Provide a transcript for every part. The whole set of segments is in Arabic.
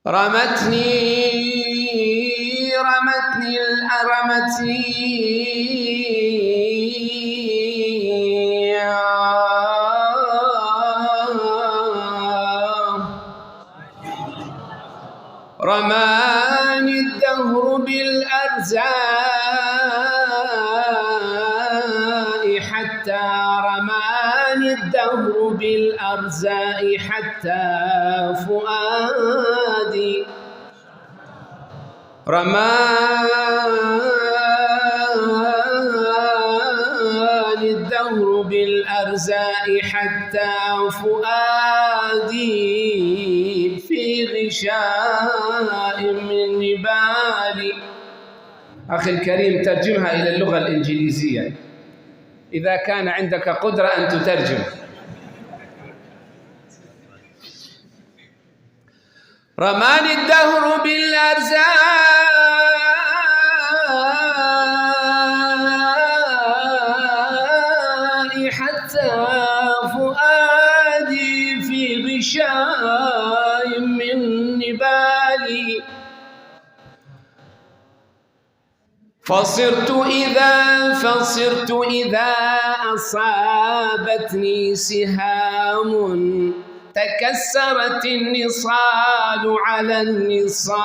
رمتني رماني الدهر بالأرزاء حتى رماني الدهر بالأرزاء حتى فؤادي رماني الدهر بالأرزاء حتى فؤادي في غشاء من نبالي. أخي الكريم، ترجمها إلى اللغة الإنجليزية إذا كان عندك قدرة أن تترجم. رماني الدهر بالأرزاء حتى فؤادي في غشاء من نبالي. فصرت إذا أصابتني سهام تكسرت النصال على النصال.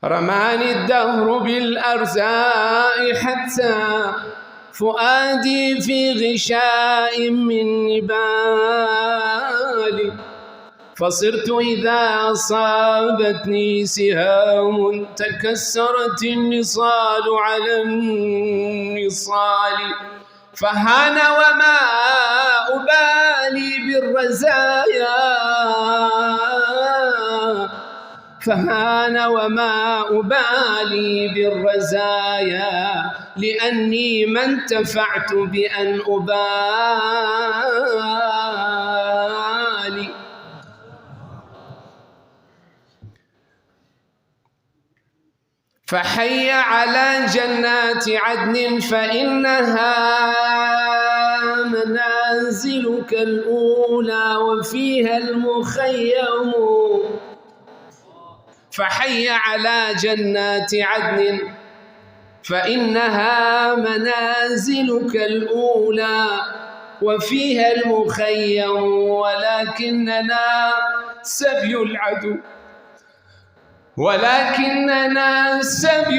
رماني الدهر بالأرزاء حتى فؤادي في غشاء من نبال. فصرت إذا أصابتني سهام تكسرت النصال على النصال. فهان وما أبالي بالرزايا، فهان وما أبالي بالرزايا، لأني ما انتفعت بأن أبالي. فحي على جنات عدن فإنها منازلك الأولى وفيها المخيم. فحي على جنات عدن فإنها منازلك الأولى وفيها المخيم، ولكننا سبي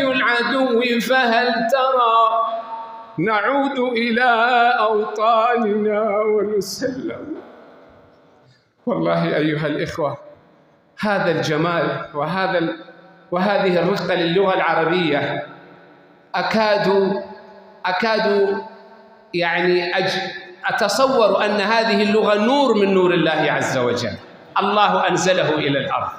العدو، فهل ترى نعود إلى أوطاننا ونسلم. والله أيها الإخوة، هذا الجمال وهذه الرقة للغة العربية أكاد يعني أتصور أن هذه اللغة نور من نور الله عز وجل. الله أنزله إلى الأرض.